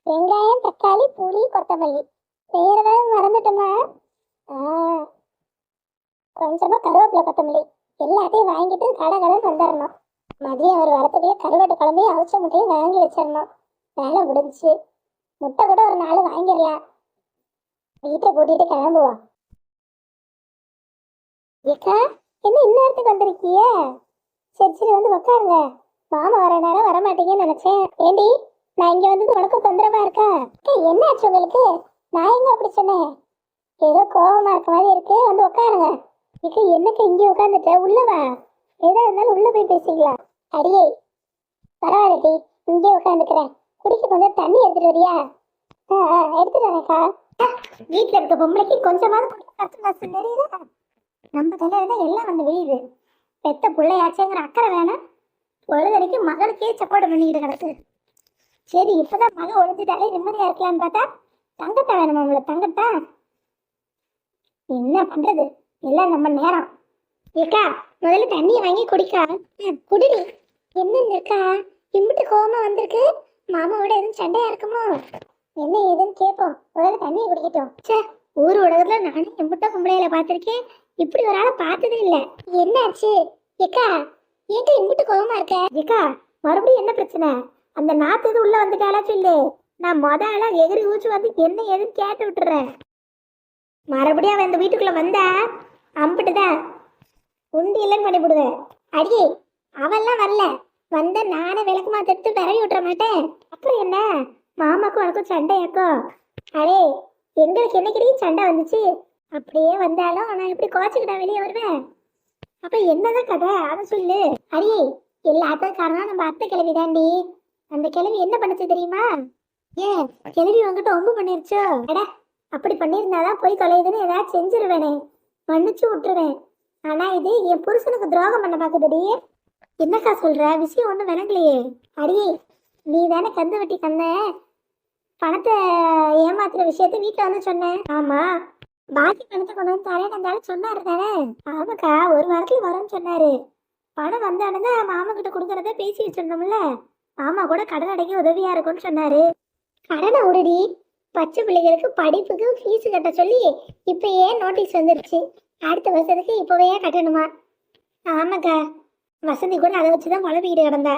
வெங்காயம், தக்காளி, புளி, கொத்தமல்லி. வேற ஏதாவது மறந்துட்டோமா? ஆ, கொஞ்சமா கருவேப்பிலை, கொத்தமல்லி எல்லாத்தையும் வாங்கிட்டு கடகடன்னு வந்துடணும். மதியம் அவர் வரத்துக்குள்ளே கருவாட்டு குழம்பையும் அவிச்ச முட்டையும் வாங்கி வச்சிடணும். வேலை முடிஞ்சுச்சு. முட்டை கூட ஒரு 4 வாங்கிடலாம். வீட்டை கூட்டிட்டு கிளம்புவோம். ஏக்கா, என்ன இந்நேரத்துக்கு வந்திருக்கிய? சரி சரி, வந்து உட்காருங்க. மாமா வர நேரம் வரமாட்டீங்கன்னு நினைச்சேன். ஏண்டி, நான் இங்க வந்தது உனக்கு தொந்தரவா இருக்கா? அக்கா, என்ன ஆச்சு உங்களுக்கு? நான் எங்க அப்படி சொன்னேன்? ஏதோ கோவமா இருக்க மாதிரி இருக்கு, வந்து உட்காருங்க. ஏக்கா, என்னக்கா இங்கே உட்காந்துட்ட? உள்ளவா, ஏதா இருந்தாலும் உள்ள போய் பேசிக்கலாம். அடியே, பரவாயில்லடி, இங்கே உட்காந்துக்கிறேன். குடிக்க கொஞ்சம் தண்ணி எடுத்துட்டு வரியா? எடுத்துட்டு வரேன்க்கா. வீட்டுல இருக்க பொம்பளைக்கு கொஞ்சமாவது கஷ்டம் தெரியுதா? நம்ம தலையில எல்லாம் வந்து விழுது. பெத்த பிள்ளையாச்சுங்கிற அக்கறை வேணாம். பொழுதனைக்கு மகளுக்கே சப்போர்ட் பண்ணிக்கிட்டு கிடக்கு. சரி, இப்பதான் மகன் ஒழிஞ்சிட்டாலே நிம்மதியா இருக்கலான்னு பார்த்தா தங்கத்தா வேணுமா உங்களுக்கு? தங்கத்தா என்ன பண்றது, எல்லாம் நம்ம நேரம். ஏக்கா, முதல்ல தண்ணியை வாங்கி குடிக்கா. குடிடி. என்னன்னு இருக்கா, இம்பிட்டு கோவமா வந்திருக்கு? மாமாவோட எதுவும் சண்டையா இருக்குமோ? என்ன ஏதுன்னு கேட்போம். முதல்ல தண்ணியை குடிக்கட்டும். சே, ஊர் உலகத்துல நானும் எம்பிட்ட பொம்பளையில பார்த்திருக்கேன், இப்படி ஒரு ஆளை பார்த்ததே இல்லை. என்னாச்சு ஏக்கா? ஏக்கா இம்பிட்டு கோவமா இருக்க? ஏக்கா, மறுபடியும் என்ன பிரச்சனை? அந்த நாத்து இது உள்ள வந்துட்டாலா சொல்லு. நான் முதல்ல எகிரி ஊச்சு வந்து என்ன ஏதுன்னு கேட்டு விட்டுறேன். மறுபடியும் அவன் இந்த வீட்டுக்குள்ள வந்தா அம்பிட்டுதான் உண்டி இல்லைன்னு பண்ணிவிடுவேன். அடியே, அவெல்லாம் வரல. வந்த நானே விளக்குமா தடுத்து விரவி விட்டுற மாட்டேன். அப்புறம் என்ன, மாமாக்கும் உனக்கும் சண்டையாக்கோ? அடே, எங்களுக்கு என்னைக்கு சண்டை வந்துச்சு? அப்படியே வந்தாலும் நான் எப்படி கோச்சுக்கிட்டா வெளியே வருவேன்? அப்ப என்னதான் கதை, அதை சொல்லு. அடியே, எல்லாத்துக்கும் காரணம் நம்ம அத்தை கிழவி தாண்டி. அந்த கிழவி என்ன பண்ணுச்சு தெரியுமா? ஏன், கிழவி உங்ககிட்ட ஒம்பு பண்ணிருச்சோ? அட, அப்படி பண்ணியிருந்தாதான் போய் தொலையுதுன்னு ஏதாவது செஞ்சிருவேனே, மன்னிச்சு விட்டுருவேன். ஆனா இது என் புருஷனுக்கு துரோகம் பண்ண பாக்குதுடி. என்னக்கா சொல்ற? விஷயம் ஒண்ணும் விளங்கலையே. அடியே, நீ தானே கந்து வெட்டி கண்ண பணத்தை ஏமாத்துற விஷயத்த வீட்டுல வந்து சொன்னேன். ஆமா, பாக்கி பணத்தை கொண்டு வந்து தரேன் இருந்தாலும் சொன்னாரு தானே? ஆமாக்கா, ஒரு வாரத்துல வரும்னு சொன்னாரு. பணம் வந்தானுங்க மாமா கிட்ட கொடுக்கறத பேசி வச்சிருந்தோம்ல. மாமா கூட கடன் அடைக்க உதவியா இருக்கும்னு சொன்னாரு. கடனை உடடி, பச்சை பிள்ளைகளுக்கு படிப்புக்கு ஃபீஸ் கட்ட சொல்லி இப்பயே நோட்டீஸ் வந்துருச்சு. அடுத்த வருஷத்துக்கு இப்பவே கட்டணுமா? ஆமாக்கா, வசந்தி கூட அதை வச்சுதான் குழப்பிக்கிட்டு கிடந்தா.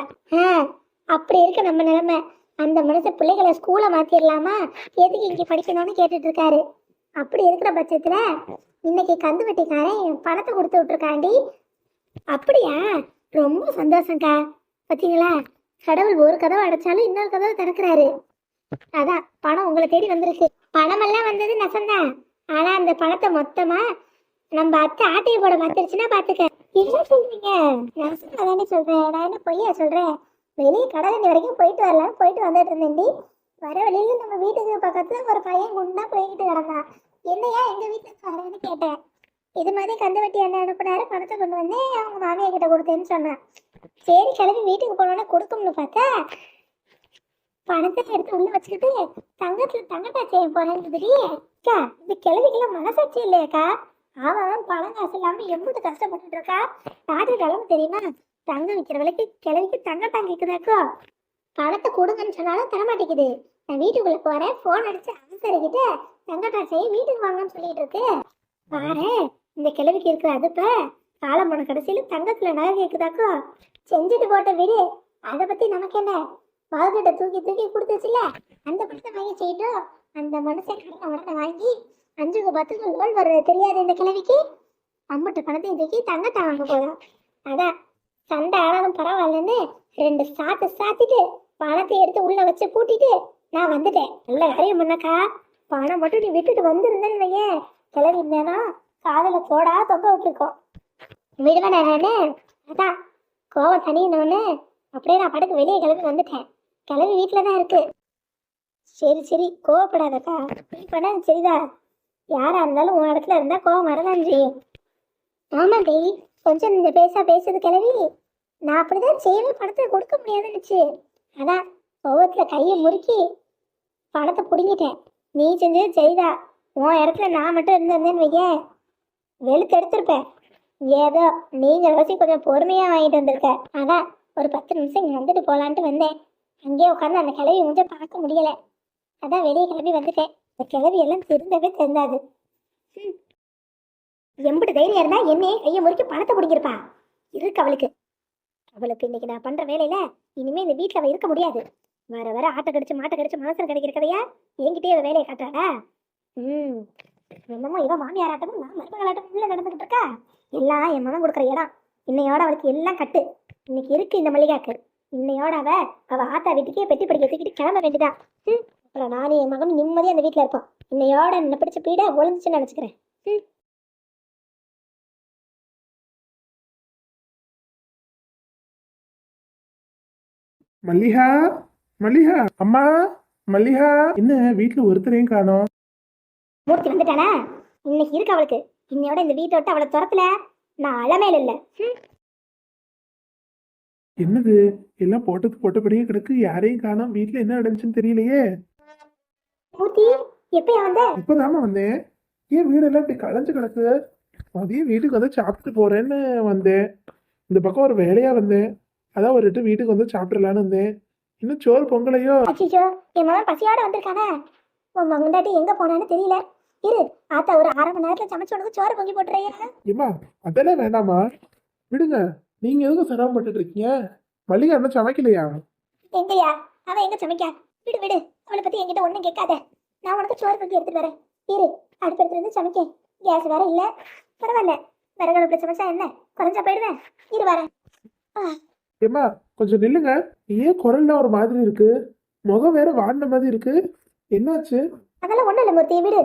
அப்படி இருக்கு நம்ம நிலைமை. அந்த மனுஷன் பிள்ளைகளை ஸ்கூலை மாத்திரலாமா, எதுக்கு இங்க படிக்கணும்னு கேட்டுட்டு இருக்காரு. அப்படி இருக்கிற பட்சத்துல இன்னைக்கு கந்து வெட்டிக்காரன் பணத்தை கொடுத்து விட்டுருக்காண்டி. அப்படியா? ரொம்ப சந்தோஷம்க்கா. பார்த்தீங்களா, கடவுள் ஒரு கதவை அடைச்சாலும் இன்னொரு கதவை திறக்கிறாரு. அதான் பணம் உங்களை தேடி வந்திருக்கு. பணமெல்லாம் வந்தது நெசந்தான். ஆனா அந்த பணத்தை மொத்தமா நம்ம அத்தை ஆட்டையை போட மாத்திருச்சுன்னா பாத்துக்க. என்ன சொல்றீங்க? நெசந்தானே சொல்றேன், நான் என்ன பொய்யா சொல்றேன்? வெளியே கடலண்டி வரைக்கும் போயிட்டு வரலாம், போயிட்டு வந்துட்டு இருந்தேன்டி. வர வழியில நம்ம வீட்டுக்கு பக்கத்துல ஒரு பையன் குண்டா போய்கிட்டு கிடந்தான். என்னையா எங்க வீட்டுக்கு வரேன்னு கேட்டேன். இது மாதிரி கந்து வெட்டி என்ன அனுப்புனாரு, பணத்தை கொண்டு வந்து அவங்க மாமியா கிட்ட கொடுத்தேன்னு சொன்னான். சரி, கிளம்பி வீட்டுக்கு போனோன்னா கொடுக்கும்னு பார்த்தா பணத்தை எடுத்து உள்ள வச்சுக்கிட்டு தங்கத்துல தங்கட்டா செய்ய போறேன்னு. அக்கா, இந்த கிழவிக்கெல்லாம் மனசாட்சி இல்லையாக்கா? அவன் பணம் காசு இல்லாம எவ்வளவு கஷ்டப்பட்டு இருக்கா. தாடி கிளம்பு தெரியுமா? தங்கம் விற்கிற விலைக்கு கிழவிக்கு தங்கட்டாங்க இருக்குதாக்கோ. பணத்தை கொடுங்கன்னு சொன்னாலும் தரமாட்டேங்குது. நான் வீட்டுக்குள்ள போறேன், போன் அடிச்சு அவசரிக்கிட்டு தங்கட்டா செய்ய வீட்டுக்கு வாங்கன்னு சொல்லிட்டு இருக்கு. பாரு, இந்த கிழவிக்கு இருக்கிற அதுப்ப காலம் போன கடைசியில தங்கத்துல நகை கேக்குதாக்கோ. செஞ்சுட்டு போட்ட வீடு, அதை பத்தி நமக்கு என்ன? மகக்கிட்ட தூக்கி தூக்கி கொடுத்துச்சுல, அந்த பணத்தை வாங்கி செய்யட்டும். அந்த மனுஷன் கடனை உடனே வாங்கி 5க்கு 10க்கு லோன் வர்றது தெரியாது இந்த கிழவிக்கு. அம்மட்டு பணத்தையும் தூக்கி தங்கத்தை வாங்க போதும். அதான் சண்டை ஆனாலும் பரவாயில்லன்னு 2 சாத்து சாத்திட்டு பணத்தை எடுத்து உள்ள வச்சு பூட்டிட்டு நான் வந்துட்டேன். நல்ல காரியம் பண்ணக்கா. பணம் மட்டும் நீ விட்டுட்டு வந்திருந்தேன்னு வையேன், கிளவி நேரம் காதல தோடா தொங்க விட்டுருக்கோம். விடுவேன் நானு. அதான் கோவம் தனியணும்னு அப்படியே நான் படக்கு வெளியே கிளம்பி வந்துட்டேன். கிளம்பி வீட்டில் தான் இருக்கு. சரி சரி, கோவப்படாதக்கா. நீ பண்ண சரிதா. யாரா இருந்தாலும் உன் இடத்துல இருந்தா கோவம் வரதான் செய்யும். ஆமா டெய், கொஞ்சம் இந்த பேசுறது கிளவி. நான் அப்படிதான் செய்யவே பணத்தை கொடுக்க முடியாதுன்னுச்சு. அதான் கோவத்துல கையை முறுக்கி பணத்தை பிடிங்கிட்டேன். நீ செஞ்சது சரிதா. உன் இடத்துல நான் மட்டும் இருந்திருந்தேன்னு வைய வெளுத்து எடுத்திருப்பேன். ஏதோ நீங்க ரோசி கொஞ்சம் பொறுமையா வாங்கிட்டு வந்திருக்க. அதான் ஒரு 10 நிமிஷம் இங்க வந்துட்டு போலான்ட்டு வந்தேன். அங்கேயே உட்காந்து அந்த கிளவி கொஞ்சம் பார்க்க முடியல. அதான் வெளியே கிளம்பி வந்துட்டேன். இந்த கிளவி எல்லாம் திருந்தவே தெரிந்தாது. எம்பிட்டு தைரியம் இருந்தா என்னையே கையை முறுக்கி பணத்தை பிடிங்கிருப்பா. இருக்கு அவளுக்கு. அவளுக்கு இன்னைக்கு நான் பண்ற வேலையில இனிமே இந்த வீட்டுல அவ இருக்க முடியாது. வர வர ஆட்டை கடிச்சு மாட்டை கடிச்சு மனசன் கிடைக்கிற கதையா என்கிட்டயே அவ வேலையை காட்டுறாளா? என்னமோ இவன் மாமியார் ஆட்டமும் நான் மருமகள் ஆட்டமும் நடந்துகிட்டு இருக்கா. எல்லாம் என் மகன் கொடுக்குற இடம். இன்னையோட அவளுக்கு எல்லாம் கட்டு. இன்னைக்கு இருக்கு இந்த மல்லிகாக்கு. இன்னையோட அவ ஆத்தா வீட்டுக்கே பெட்டி படிக்க தூக்கிட்டு கிளம்ப வேண்டியதா. அப்புறம் நானும் என் மகன் நிம்மதியா அந்த வீட்டுல இருப்போம். இன்னையோட என்ன பிடிச்ச பீட ஒளிஞ்சுன்னு நினைச்சுக்கிறேன். மல்லிகா, மல்லிகா, அம்மா, மல்லிகா, என்ன வீட்டுல ஒருத்தரையும் காணோம்? மூர்த்தி வந்துட்டானா? இன்னைக்கு இருக்கு அவளுக்கு. இன்னையோட இந்த வீட்டை விட்டு அவளை துரத்துல நான் அலமேல இல்ல. என்னது எல்லாம் போட்டபடியே கிடக்கு, யாரையும் காணோம். வீட்டுல என்ன நடந்துச்சுன்னு தெரியலையே. மூர்த்தி எப்பயா வந்த? இப்பதாம்மா வந்தேன். ஏன் வீடெல்லாம் இப்படி களைஞ்சு கிடக்கு? மதியம் வீட்டுக்கு வந்து சாப்பிட்டு போறேன்னு வந்தேன். இந்த பக்கம் ஒரு வேலையா வந்தேன். அதான் ஒரு வீட்டுக்கு வந்து சாப்பிடலான்னு வந்தேன். இன்னும் சோறு பொங்கலையோ? அச்சிச்சோ, என் மகன் பசியோட வந்திருக்கானே. உன் மகன்டாட்டி எங்க போனான்னு தெரியல. இரு, ஆத்தா ஒரு 1/2 மணி நேரத்துல சமைச்சு உனக்கு சோறு பொங்கி போட்டுறையா? ஏம்மா அதெல்லாம் வேண்டாமா, விடுங்க. நீங்க எதுக்கு சிரமப்பட்டுட்டு இருக்கீங்க? மல்லிகா என்ன சமைக்கலையா? எங்கயா அவன் எங்க சமைக்கா? விடு விடு, அவளை பத்தி என்கிட்ட ஒண்ணும் கேட்காத. நான் உனக்கு சோறு பொங்கி எடுத்துட்டு வரேன். இரு, அடுப்பு எடுத்துட்டு வந்து சமைக்க. கேஸ் வேற இல்ல. பரவாயில்ல, விறகு அடுப்புல சமைச்சா என்ன குறைஞ்சா போயிடுவேன். இரு வரேன். ஏம்மா கொஞ்சம் நில்லுங்க. ஏன் குரல்லாம் ஒரு மாதிரி இருக்கு? முகம் வேற வாடின மாதிரி இருக்கு. என்னாச்சு? அதெல்லாம் ஒண்ணும் இல்ல மூர்த்தி, விடு.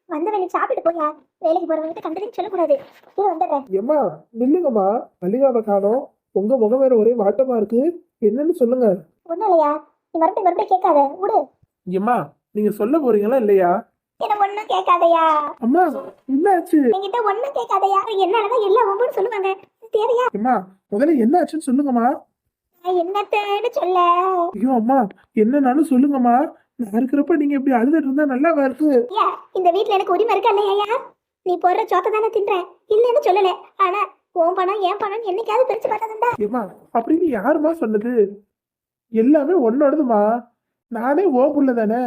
வந்தவன் நீ சாப்பிட்டு போயா. வேலைக்கு போறவங்கிட்ட கண்டதையும் சொல்லக்கூடாது. இரு வந்துடுறேன். ஏம்மா நில்லுங்கம்மா. மல்லிகாவை காணோம். உங்க முகம் வேற ஒரே வாட்டமா இருக்கு. என்னன்னு சொல்லுங்க. ஒண்ணும் இல்லையா, நீ மறுபடியும் கேட்காத, விடு. ஏம்மா நீங்க சொல்ல போறீங்களா இல்லையா? என்ன ஒண்ணும் கேட்காதயா. அம்மா என்னாச்சு? என்கிட்ட ஒண்ணும் கேட்காதயா. என்னாலதான் எல்லாம் ஒவ்வொன்னு சொல்லுவாங்க. தேவையா? அம்மா முதல்ல என்ன ஆச்சுன்னு சொல்லுங்கம்மா. நான் என்னத்தேன்னு சொல்ல? ஐயோ அம்மா, என்னன்னாலும் சொல்லுங்கம்மா. நான் இருக்கிறப்ப நீங்க இப்படி அழுதுட்டு இருந்தா நல்லாவா இருக்கு? இந்த வீட்டுல எனக்கு உரிமை இருக்கா இல்லையா? நீ போடுற சோத்தை தானே தின்றேன், இல்லன்னு சொல்லல. ஆனா உன் பணம் ஏன் பணம் என்னைக்காவது பிரிச்சு பார்த்ததுண்டா? ஏம்மா அப்படின்னு யாருமா சொன்னது? எல்லாமே உன்னோடதுமா. நானே ஓ புள்ள தானே.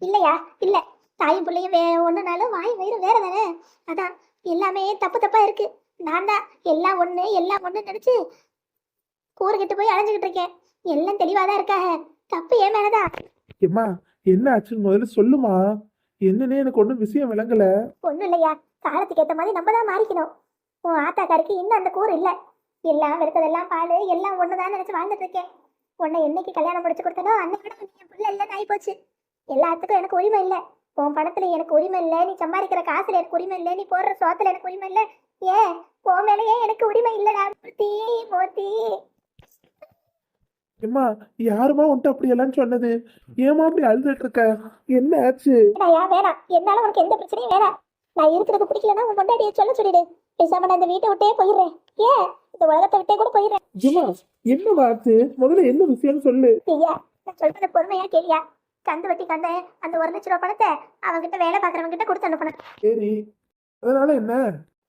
இல்லையா? இல்ல, தாயும் பிள்ளையும் ஒண்ணுனாலும் வாய் வயிறு வேற தானே. அதான் எல்லாமே தப்பு தப்பா இருக்கு. நான் தான் எல்லாம் ஒண்ணு நினைச்சு கூறுகிட்டு போய் அலைஞ்சுக்கிட்டு இருக்கேன். எல்லாம் தெளிவாதான் இருக்காக. தப்பு ஏன் மேலதான். ஏம்மா என்ன ஆச்சுன்னு முதல்ல சொல்லுமா. என்னன்னே எனக்கு ஒன்றும் விஷயம் விளங்கல. ஒண்ணும் இல்லையா, காலத்துக்கு ஏத்த மாதிரி நம்ம தான் மாறிக்கணும். உன் ஆத்தாக்காருக்கு இன்னும் அந்த கூறு இல்ல. எல்லாம் வெறுத்ததெல்லாம் பால் எல்லாம் ஒண்ணுதான் நினைச்சு வாழ்ந்துட்டு இருக்கேன். உன்னை என்னைக்கு கல்யாணம் முடிச்சு கொடுத்தனோ அன்னையோட என் பிள்ளை இல்லைன்னு ஆகி போச்சு. எல்லாத்துக்கும் எனக்கு உரிமை இல்லை. உன் பணத்துல எனக்கு உரிமை இல்லை, நீ சம்பாதிக்கிற காசுல எனக்கு உரிமை இல்லை, நீ போடுற சோத்துல எனக்கு உரிமை இல்லை. ஏன் உன் மேலேயே எனக்கு உரிமை இல்லடா மூர்த்தி. மூர்த்தி ஏம்மா யாருமா உன்ட்டு அப்படி எல்லாம் சொன்னது? ஏமா அப்படி அழுதுட்டு இருக்க? என்ன ஆச்சு? வேணாம், என்னால உனக்கு எந்த பிரச்சனையும் வேணாம். நான் இருக்கிறது பிடிக்கலன்னா உன் பொண்டாட்டியை சொல்ல சொல்லிடு. பேசாம நான் இந்த வீட்டை விட்டே போயிடுறேன். ஏன் இந்த உலகத்தை விட்டே கூட போயிடுறேன். ஏம்மா என்ன ஆச்சு? முதல்ல என்ன விஷயம்னு சொல்லு. ஐயா, நான் சொல்றத பொறுமையா கேளியா. கந்து வட்டி கந்தேன் அந்த 1 லட்ச ரூபா பணத்தை அவன்கிட்ட வேலை பாக்குறவங்க கிட்ட கொடுத்து அனுப்பணும். சரி, அதனால என்ன?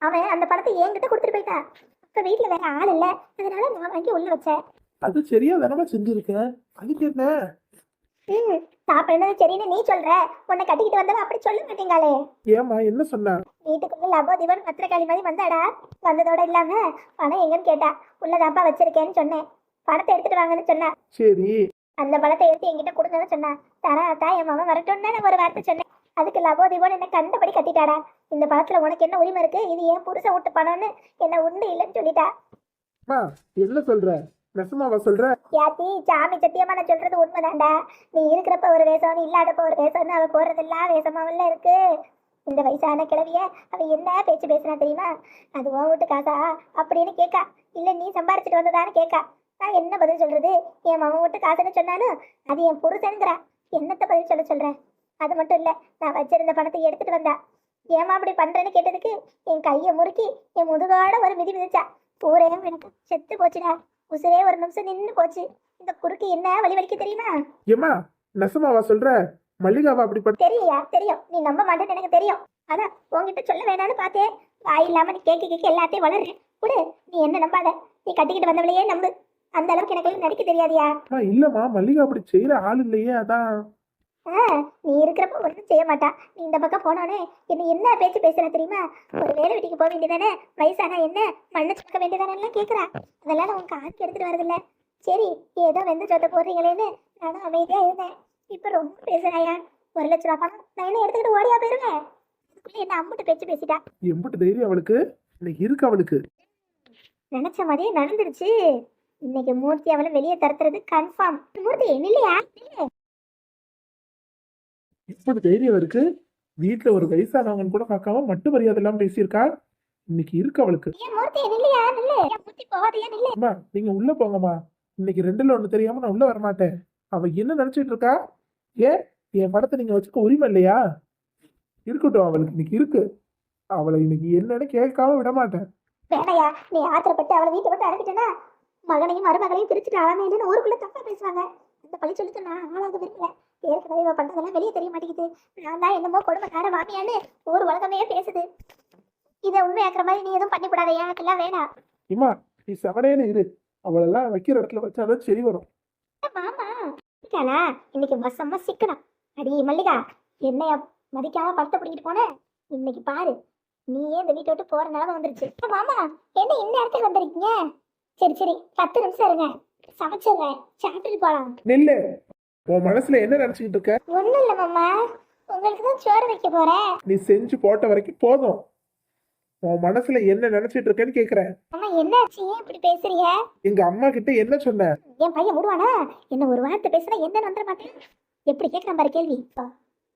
அவன் அந்த பணத்தை என்கிட்ட கொடுத்துட்டு போயிட்டான். இப்ப வீட்டுல வேற ஆள் இல்ல, அதனால நான் வாங்கி உள்ள வச்சேன். அது சரியா தானமா செஞ்சிருக்கேன். அதுக்கு என்ன? சாப்பிடுறது சரின்னு நீ சொல்ற, உன்னை கட்டிக்கிட்டு வந்தவன் அப்படி சொல்ல மாட்டீங்களே. ஏமா என்ன சொன்ன? வீட்டுக்குள்ள லபோ திவன் பத்திரக்காளி மாதிரி வந்தாடா. வந்ததோட இல்லாம பணம் எங்கன்னு கேட்டா. உள்ளதாப்பா வச்சிருக்கேன்னு சொன்னேன். பணத்தை எடுத்துட்டு வாங்கன்னு சொன்னா. சரி, அந்த பணத்தை எடுத்து என்கிட்ட கொடுங்கன்னு சொன்னா. தராத்தா என் மகன் வரட்டும்னு நான் ஒரு வார்த்தை சொன்னேன். அதுக்கு லபோ திவோன்னு என்ன கண்டபடி கட்டிட்டாடா. இந்த பணத்துல உனக்கு என்ன உரிமை இருக்கு? இது ஏன் புருஷ விட்டு பணம்னு என்ன உண்டு இல்லைன்னு சொல்லிட்டா. என்ன சொல்ற? நெசமாவா சொல்ற? யாத்தி சாமி சத்தியமா நான் சொல்றது உண்மைதான்டா. நீ இருக்கிறப்ப ஒரு வேஷம், நீ இல்லாதப்ப ஒரு வேஷம்னு அவ போடுறதெல்லாம் வேஷமாவல்ல இருக்கு. இந்த வயசான கிழவிய அவ என்ன பேச்சு பேசுனா தெரியுமா? அது உன் வீட்டு காசா அப்படின்னு கேட்கா. இல்ல நீ சம்பாரிச்சிட்டு வந்ததான்னு கேட்கா. நான் என்ன பதில் சொல்றது? என் மாமன் வீட்டு காசுன்னு சொன்னாலும் அது என் புருஷனுங்கிறா. என்னத்த பதில் சொல்றேன்? அது மட்டும் இல்ல, நான் வச்சிருந்த பணத்தை எடுத்துட்டு வந்தா. ஏமா அப்படி பண்றேன்னு கேட்டதுக்கு என் கையை முறுக்கி என் முதுகாட ஒரு மிதி மிதிச்சா. ஊரே எனக்கு செத்து போச்சுடா. உசுரே ஒரு நிமிஷம் நின்று போச்சு. இந்த குறுக்கு என்ன வழி வலிக்க தெரியுமா? ஏமா நெசமாவா சொல்ற? மல்லிகாவா அப்படி தெரியா? தெரியும், நீ நம்ப மாட்டேன்னு எனக்கு தெரியும். அதான் உன்கிட்ட சொல்ல வேணான்னு பார்த்தேன். வாய் இல்லாம நீ கேட்க எல்லாத்தையும் வளர்றேன். விடு, நீ என்ன நம்பாத. நீ கட்டிக்கிட்டு வந்தவளையே நம்பு. அந்த அளவுக்கு எனக்கு நடிக்க தெரியாதியா? இல்லம்மா, மல்லிகா அப்படி செய்யற ஆள் இல்லையே. அதான் நீ இருக்கிறப்ப ஒன்றும் செய்ய மாட்டா. நீ இந்த பக்கம் போனோடனே என்ன பேச்சு பேசுற தெரியுமா? ஒரு வேலை வெட்டிக்கு போக வேண்டியதானே, வயசானா என்ன, மண்ணை சுக்க வேண்டியதானே கேட்குறா. அதெல்லாம் நான் உன் காதுக்கு எடுத்துட்டு வரதில்ல. சரி, ஏதோ வெந்து சொத்த போடுறீங்களேன்னு நானும் அமைதியா இருந்தேன். இப்ப ரொம்ப பேசுறாயா? 1,00,000 பணம் நான் என்ன எடுத்துக்கிட்டு ஓடியா போயிருவேன்? அதுக்குள்ள என்ன அம்முட்டு பேச்சு பேசிட்டா. எம்பிட்டு தைரியம் அவளுக்கு இன்னைக்கு இருக்கு அவளுக்கு. நினைச்ச மாதிரியே நடந்துருச்சு. இன்னைக்கு மூர்த்தி அவளை வெளியே தரத்துறது கன்ஃபார்ம். மூர்த்தி இல்லையா? இப்படி தைரியம் இருக்கு. வீட்டுல ஒரு வயசானவங்கன்னு கூட பார்க்காம மட்டு மரியாதை எல்லாம் பேசியிருக்கா. இன்னைக்கு இருக்கு அவளுக்கு. ஏன் மூர்த்தி இல்லையா? நில்லு. ஏன் மூர்த்தி போகாதையா? நில்லு. அம்மா நீங்க உள்ள போங்கம்மா. இன்னைக்கு 2ல 1 தெரியாம நான் உள்ள வரமாட்டேன். அவ என்ன நினைச்சிட்டு இருக்கா? ஏன் என் படத்தை நீங்க வச்சுக்க உரிமை இல்லையா? இருக்கட்டும், அவளுக்கு இன்னைக்கு இருக்கு. அவளை இன்னைக்கு என்னன்னு கேட்காம விட மாட்டேன். வேணையா, நீ ஆத்திரப்பட்டு அவளை வீட்டை விட்டு அனுப்பிட்டேன்னா மகனையும் மருமகளையும் பிரிச்சுட்டு அழமையிலன்னு ஊருக்குள்ள தப்பா பேசுவாங்க. அந்த பழி சொல்லிட்டு நான் ஆளாக விரும்பல. ஏற்கனவே இவ பண்றதெல்லாம் வெளியே தெரிய மாட்டேங்குது. நான் தான் என்னமோ கொடுமைக்கார மாமியான்னு ஊர் உலகமே பேசுது. இதை உண்மையாக்குற மாதிரி நீ எதுவும் பண்ணிவிடாத. எனக்கெல்லாம் வேணாம். இம்மா நீ செவனேன்னு இரு. அவளெல்லாம் வைக்கிற இடத்துல வச்சாதான் சரி வரும். மாமா இருக்காளா? இன்னைக்கு வசமா சிக்கணும். அடி மல்லிகா, என்னைய மதிக்காம படத்தை பிடிக்கிட்டு போன. இன்னைக்கு பாரு, நீயே இந்த வீட்டை விட்டு போற நிலைமை வந்துருச்சு. மாமா என்ன இந்நேரத்துக்கு வந்திருக்கீங்க? சரி சரி, 10 நிமிஷம் இருங்க, சமைச்சிடுறேன், சாப்பிட்டு போலாம். நில்லு. உன் மனசுல என்ன நினைச்சுக்கிட்டு இருக்க? ஒண்ணும் இல்ல மாமா, உங்களுக்கு தான் சோறு வைக்க போறேன். நீ செஞ்சு போட்ட வரைக்கும் போதும். உன் மனசுல என்ன நினைச்சிட்டு இருக்கேன்னு கேக்குறேன். மாமா என்னாச்சு, ஏன் இப்படி பேசுறீங்க? எங்க அம்மா கிட்ட என்ன சொன்ன? என் பையன் விடுவானா? என்ன ஒரு வார்த்தை பேசுனா என்னன்னு வந்துட மாட்டேன். எப்படி கேட்கறான் பாரு கேள்வி.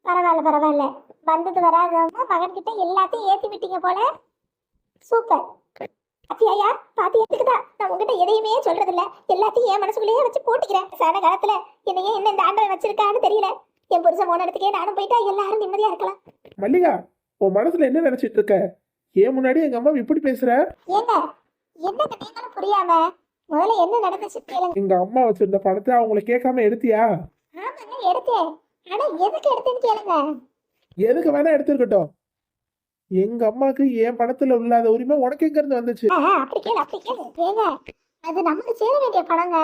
பரவாயில்ல பரவாயில்ல, வந்தது வராதவங்க மகன்கிட்ட எல்லாத்தையும் ஏத்தி விட்டீங்க போல. சூப்பர். பாத்தியா பாத்தி ஏத்துக்குதா? நான் உங்ககிட்ட எதையுமே சொல்றது இல்ல, எல்லாத்தையும் என் மனசுக்குள்ளேயே வச்சு போட்டுக்கிறேன். சான காலத்துல என்னையே என்ன இந்த ஆண்டவன் வச்சிருக்கான்னு தெரியல. என் புருஷன் போன இடத்துக்கே நானும் போயிட்டா எல்லாரும் நிம்மதியா இருக்கலாம். மல்லிகா, உன் மனசுல என்ன நினைச்சிட்டு இருக்க? ஏன் முன்னாடி எங்க அம்மா இப்படி பேசுற? ஏங்க என்னங்க நீங்களும் புரியாம முதல்ல என்ன நடந்துச்சு கேளுங்க. எங்க அம்மா வச்சிருந்த பணத்தை அவங்கள கேட்காம எடுத்தியா? ஆமாங்க எடுத்தேன். ஆனா எதுக்கு எடுத்தேன்னு கேளுங்க. எதுக்கு வேணா எடுத்துருக்கட்டும். எங்க அம்மாக்கு என் பணத்துல இல்லாத உரிமை உனக்கு எங்க இருந்து வந்துச்சு? அப்படி கேளு அப்படி கேளு. ஏங்க அது நமக்கு சேர வேண்டிய பணங்க.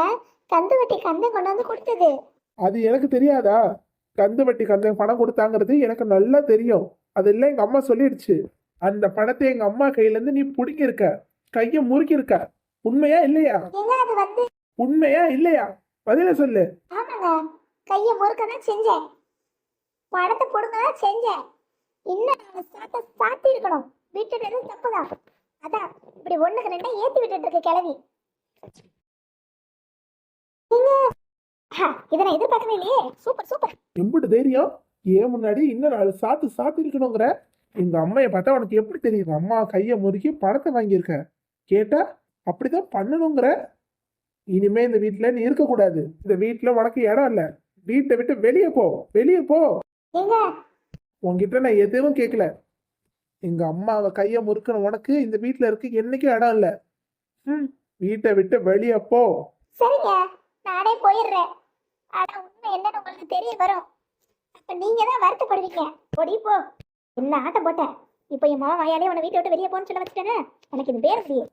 கந்து வட்டி கந்தன் கொண்டு வந்து கொடுத்தது. அது எனக்கு தெரியாதா? கந்து வட்டி கந்தன் பணம் கொடுத்தாங்கிறது எனக்கு நல்லா தெரியும். அதெல்லாம் எங்க அம்மா சொல்லிடுச்சு. அந்த பணத்தை எங்க அம்மா கையில இருந்து நீ புடிங்கி இருக்க, கைய முறுக்கி இருக்க. உண்மையா இல்லையா? ஏங்க அது வந்து உண்மையா இல்லையா? பதில சொல்லு. ஆமாங்க, கைய முறுக்க தான் செஞ்சேன், பணத்தை கொடுங்க தான் செஞ்சேன். இன்னும் நாங்க சாத்தி இருக்கணும். விட்டுட்டு தப்புதான். அதான் இப்படி ஒண்ணுக்கு 2 ஏத்தி விட்டுட்டு இருக்க கிளவி. இதை நான் எதிர்பார்க்கவே இல்லையே. Super super. எம்பிட்டு தைரியம்? ஏன் முன்னாடி இன்னும் 4 சாத்து இருக்கணுங்கிற? எங்க அம்மையை பார்த்தா உனக்கு எப்படி தெரியுது? அம்மா கையை முறுக்கி பணத்தை வாங்கியிருக்க. கேட்டா அப்படிதான் பண்ணணுங்கிற? இனிமே இந்த வீட்டுல நீ இருக்கக்கூடாது. இந்த வீட்டுல உனக்கு இடம் இல்ல. வீட்டை விட்டு வெளியே போ, வெளியே போ. ஏங்க உன்கிட்ட நான் எதுவும் கேட்கல. எங்க அம்மாவை கையை முறுக்கின உனக்கு இந்த வீட்டுல இருக்க என்னைக்கும் இடம் இல்ல. வீட்டை விட்டு வெளியே போ. சரிங்க, நானே போயிடுறேன். ஆனா உண்மை என்னன்னு உங்களுக்கு தெரிய வரும். அப்ப நீங்க தான் வருத்தப்படுவீங்க. பொடி போ. என்ன ஆட்டம் போட்டேன். இப்போ என் மாமா வாயாலே உன்னை வீட்டை விட்டு வெளியே போன்னு சொல்ல வச்சுட்டேனே. எனக்கு இது பேர் இல்லையே.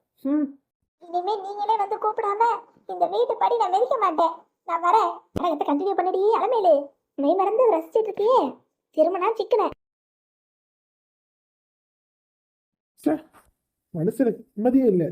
இனிமே நீங்களே வந்து கூப்பிடாம இந்த வீட்டு படி நான் மிதிக்க மாட்டேன். நான் வரேன். எனக்கு கண்டினியூ பண்ணிடி அலமேலு. மெய் மறந்து ரசிச்சிட்டு இருக்கியே, திரும்ப நான் சிக்கினேன். மனுஷனுக்கு நிம்மதியே இல்லை.